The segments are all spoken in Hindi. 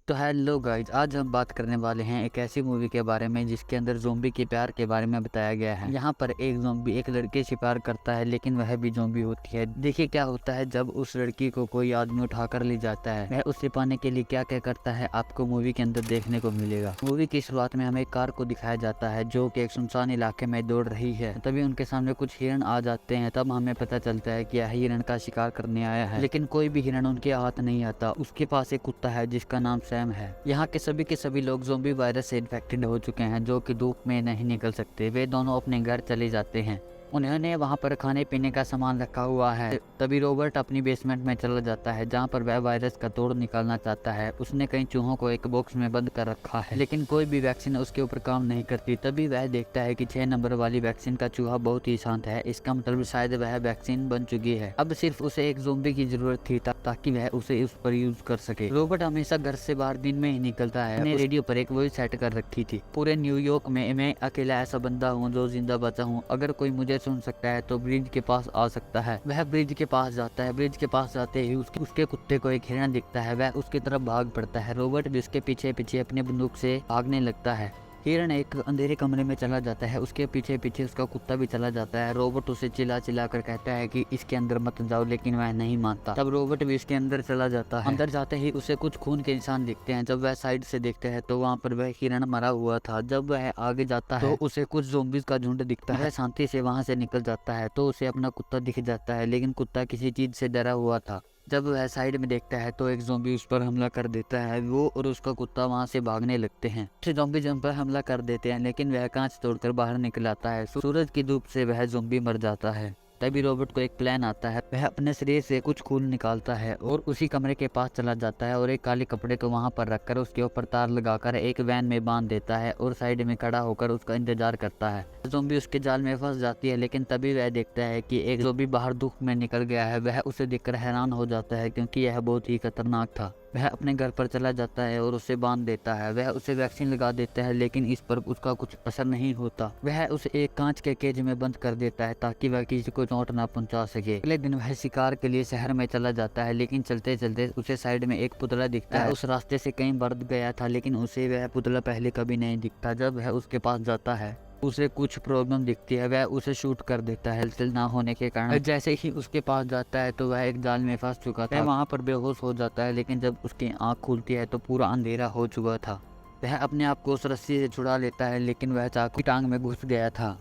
तो हेलो गाइज, आज हम बात करने वाले हैं एक ऐसी मूवी के बारे में जिसके अंदर ज़ोंबी के प्यार के बारे में बताया गया है। यहाँ पर एक ज़ोंबी एक लड़के से प्यार करता है, लेकिन वह भी ज़ोंबी होती है। देखिए क्या होता है जब उस लड़की को कोई आदमी उठा कर ले जाता है, वह उसे पाने के लिए क्या क्या करता है आपको मूवी के अंदर देखने को मिलेगा। मूवी की शुरुआत में हमें एक कार को दिखाया जाता है जो कि एक सुनसान इलाके में दौड़ रही है। तभी उनके सामने कुछ हिरण आ जाते हैं। तब हमें पता चलता है कि यह हिरण का शिकार करने आया है, लेकिन कोई भी हिरण उनके हाथ नहीं आता। उसके पास एक कुत्ता है जिसका नाम सैम है। यहाँ के सभी लोग ज़ोंबी वायरस से इन्फेक्टेड हो चुके हैं, जो कि धूप में नहीं निकल सकते। वे दोनों अपने घर चले जाते हैं। उन्होंने वहाँ पर खाने पीने का सामान रखा हुआ है। तभी रॉबर्ट अपनी बेसमेंट में चला जाता है जहाँ पर वह वायरस का तोड़ निकालना चाहता है। उसने कई चूहों को एक बॉक्स में बंद कर रखा है, लेकिन कोई भी वैक्सीन उसके ऊपर काम नहीं करती। तभी वह देखता है कि 6 नंबर वाली वैक्सीन का चूहा बहुत ही शांत है। इसका मतलब शायद वह वैक्सीन बन चुकी है। अब सिर्फ उसे एक ज़ोंबी की जरूरत थी ताकि वह उसे उस पर यूज कर सके। रॉबर्ट हमेशा घर से बाहर दिन में ही निकलता है। उसने रेडियो पर एक वॉइस सेट कर रखी थी, पूरे न्यूयॉर्क में मैं अकेला ऐसा बंदा हूँ जो जिंदा बचा हूँ। अगर कोई मुझे सुन सकता है तो ब्रिज के पास आ सकता है। वह ब्रिज के पास जाता है। ब्रिज के पास जाते ही उसके कुत्ते को एक हिरण दिखता है। वह उसकी तरफ भाग पड़ता है। रॉबर्ट भी उसके पीछे पीछे अपनी बंदूक से भागने लगता है। हिरण एक अंधेरे कमरे में चला जाता है। उसके पीछे पीछे उसका कुत्ता भी चला जाता है। रॉबर्ट उसे चिल्ला चिल्ला कर कहता है कि इसके अंदर मत जाओ, लेकिन वह नहीं मानता। तब रॉबर्ट भी इसके अंदर चला जाता है। अंदर जाते ही उसे कुछ खून के निशान दिखते हैं। जब वह साइड से देखते हैं तो वहाँ पर वह हिरण मरा हुआ था। जब वह आगे जाता है तो उसे कुछ ज़ोंबीज का झुंड दिखता है। वह शांति से वहाँ से निकल जाता है तो उसे अपना कुत्ता दिख जाता है, लेकिन कुत्ता किसी चीज से डरा हुआ था। जब वह साइड में देखता है तो एक ज़ोंबी उस पर हमला कर देता है। वो और उसका कुत्ता वहां से भागने लगते हैं। ज़ोंबी जम पर हमला कर देते हैं, लेकिन वह कांच तोड़कर बाहर निकल आता है। सूरज की धूप से वह ज़ोंबी मर जाता है। तभी रॉबर्ट को एक प्लान आता है। वह अपने शरीर से कुछ खून निकालता है और उसी कमरे के पास चला जाता है और एक काले कपड़े को वहां पर रखकर उसके ऊपर तार लगाकर एक वैन में बांध देता है और साइड में खड़ा होकर उसका इंतजार करता है। ज़ोंबी उसके जाल में फंस जाती है, लेकिन तभी वह देखता है कि एक ज़ोंबी बाहर धूप में निकल गया है। वह उसे देखकर हैरान हो जाता है क्योंकि यह बहुत ही खतरनाक था। वह अपने घर पर चला जाता है और उसे बांध देता है। वह उसे वैक्सीन लगा देता है, लेकिन इस पर उसका कुछ असर नहीं होता। वह उसे एक कांच के केज में बंद कर देता है ताकि वह किसी को चोट ना पहुंचा सके। अगले दिन वह शिकार के लिए शहर में चला जाता है, लेकिन चलते चलते उसे साइड में एक पुतला दिखता है। उस रास्ते से कई बार गया था, लेकिन उसे वह पुतला पहले कभी नहीं दिखता। जब वह उसके पास जाता है उसे कुछ प्रॉब्लम दिखती है। वह उसे शूट कर देता है हलचल ना होने के कारण। जैसे ही उसके पास जाता है तो वह एक जाल में फंस चुका था। वह वहां पर बेहोश हो जाता है, लेकिन जब उसकी आंख खुलती है तो पूरा अंधेरा हो चुका था। वह अपने आप को उस रस्सी से छुड़ा लेता है, लेकिन वह चाकू टांग में घुस गया था।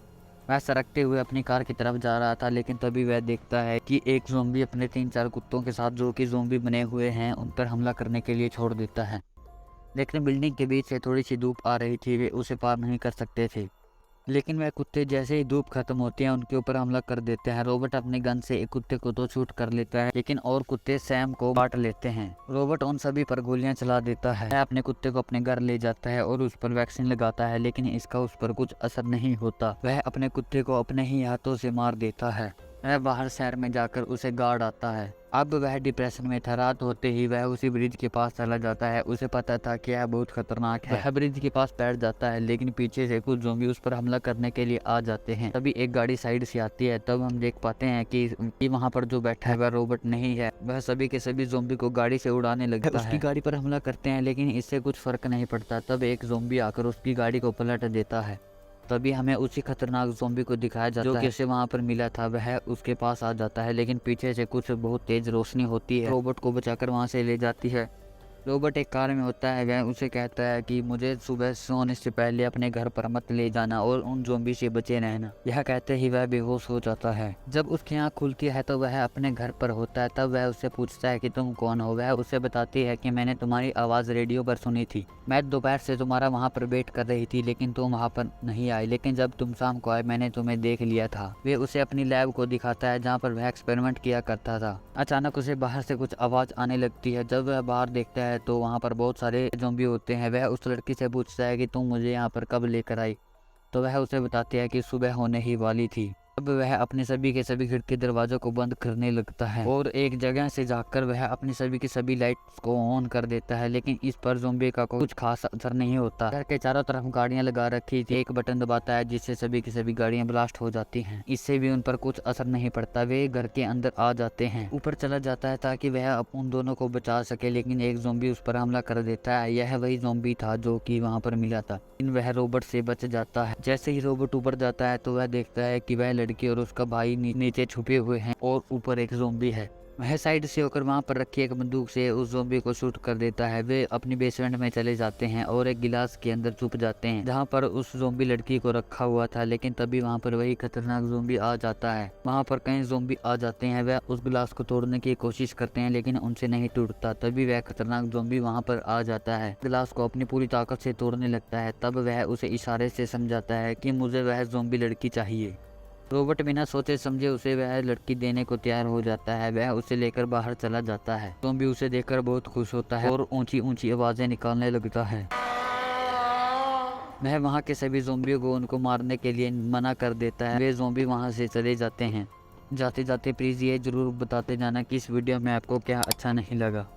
वह सरकते हुए अपनी कार की तरफ जा रहा था, लेकिन तभी वह देखता है कि एक ज़ोंबी अपने 3-4 कुत्तों के साथ, जो कि ज़ोंबी बने हुए हैं, उन पर हमला करने के लिए छोड़ देता है। लेकिन बिल्डिंग के बीच से थोड़ी सी धूप आ रही थी, वे उसे पार नहीं कर सकते थे। लेकिन वह कुत्ते जैसे ही धूप खत्म होती है उनके ऊपर हमला कर देते हैं। रॉबर्ट अपने गन से एक कुत्ते को तो शूट कर लेता है, लेकिन और कुत्ते सैम को काट लेते हैं। रॉबर्ट उन सभी पर गोलियां चला देता है। वह अपने कुत्ते को अपने घर ले जाता है और उस पर वैक्सीन लगाता है, लेकिन इसका उस पर कुछ असर नहीं होता। वह अपने कुत्ते को अपने ही हाथों से मार देता है। वह बाहर शहर में जाकर उसे गार्ड आता है। अब वह डिप्रेशन में था। रात होते ही वह उसी ब्रिज के पास चला जाता है। उसे पता था कि यह बहुत खतरनाक है। वह ब्रिज के पास बैठ जाता है, लेकिन पीछे से कुछ ज़ोंबी उस पर हमला करने के लिए आ जाते हैं। तभी एक गाड़ी साइड से आती है। तब हम देख पाते हैं कि वहाँ पर जो बैठा है वह रॉबर्ट नहीं है। वह सभी के सभी ज़ोंबी को गाड़ी से उड़ाने लगता है। उसकी गाड़ी पर हमला करते हैं, लेकिन इससे कुछ फर्क नहीं पड़ता। तब एक ज़ोंबी आकर उसकी गाड़ी को पलट देता है। तभी हमें उसी खतरनाक ज़ोंबी को दिखाया जाता है जो कि उसे वहाँ पर मिला था। वह उसके पास आ जाता है, लेकिन पीछे से कुछ बहुत तेज रोशनी होती है। रॉबर्ट को बचाकर वहाँ से ले जाती है। रॉबर्ट एक कार में होता है। वह उसे कहता है कि मुझे सुबह सोने से पहले अपने घर पर मत ले जाना और उन ज़ोंबी से बचे रहना। यह कहते ही वह बेहोश हो जाता है। जब उसकी आँख खुलती है तो वह अपने घर पर होता है। तब वह उससे पूछता है कि तुम कौन हो। वह उसे बताती है कि मैंने तुम्हारी आवाज़ रेडियो पर सुनी थी। मैं दोपहर से तुम्हारा वहाँ पर वेट कर रही थी, लेकिन तुम वहाँ पर नहीं आई। लेकिन जब तुम शाम को आए मैंने तुम्हें देख लिया था। वे उसे अपनी लैब को दिखाता है जहाँ पर वह एक्सपेरिमेंट किया करता था। अचानक उसे बाहर से कुछ आवाज़ आने लगती है। जब वह बाहर देखता है तो वहाँ पर बहुत सारे ज़ोंबी होते हैं। वह उस लड़की से पूछता है कि तुम मुझे यहाँ पर कब लेकर आई। तो वह उसे बताती है कि सुबह होने ही वाली थी। अब वह अपने सभी के सभी खिड़की दरवाजों को बंद करने लगता है और एक जगह से जाकर वह अपनी सभी की सभी लाइट्स को ऑन कर देता है, लेकिन इस पर ज़ॉम्बी का कुछ खास असर नहीं होता। घर के चारों तरफ गाड़ियां लगा रखी थी, एक बटन दबाता है जिससे सभी की सभी गाड़ियां ब्लास्ट हो जाती हैं। इससे भी उन पर कुछ असर नहीं पड़ता, वे घर के अंदर आ जाते हैं। ऊपर चला जाता है ताकि वह उन दोनों को बचा सके, लेकिन एक ज़ॉम्बी उस पर हमला कर देता है। यह वही ज़ॉम्बी था जो कि वहां पर मिला था, लेकिन वह रोबोट से बच जाता है। जैसे ही रोबोट ऊपर जाता है तो वह देखता है कि वह लड़की और उसका भाई नीचे छुपे हुए हैं और ऊपर एक ज़ॉम्बी है। वह साइड से होकर वहां पर रखी एक बंदूक से उस ज़ॉम्बी को शूट कर देता है। वे अपनी बेसमेंट में चले जाते हैं और एक गिलास के अंदर छुप जाते हैं जहां पर उस ज़ॉम्बी लड़की को रखा हुआ था, लेकिन तभी वहां पर वही खतरनाक ज़ॉम्बी आ जाता है। वहां पर कई ज़ॉम्बी आ जाते हैं, वह उस गिलास को तोड़ने की कोशिश करते हैं लेकिन उनसे नहीं टूटता। तभी वह खतरनाक ज़ॉम्बी वहां पर आ जाता है, गिलास को अपनी पूरी ताकत से तोड़ने लगता है। तब वह उसे इशारे से समझाता है कि मुझे वह ज़ॉम्बी लड़की चाहिए। रोबोट बिना सोचे समझे उसे वह लड़की देने को तैयार हो जाता है। वह उसे लेकर बाहर चला जाता है। ज़ॉम्बी उसे देखकर बहुत खुश होता है और ऊंची ऊंची आवाजें निकालने लगता है। वह वहां के सभी ज़ॉम्बियों को उनको मारने के लिए मना कर देता है। वे ज़ॉम्बी वहां से चले जाते हैं। जाते जाते प्लीज़ ये जरूर बताते जाना कि इस वीडियो में आपको क्या अच्छा नहीं लगा।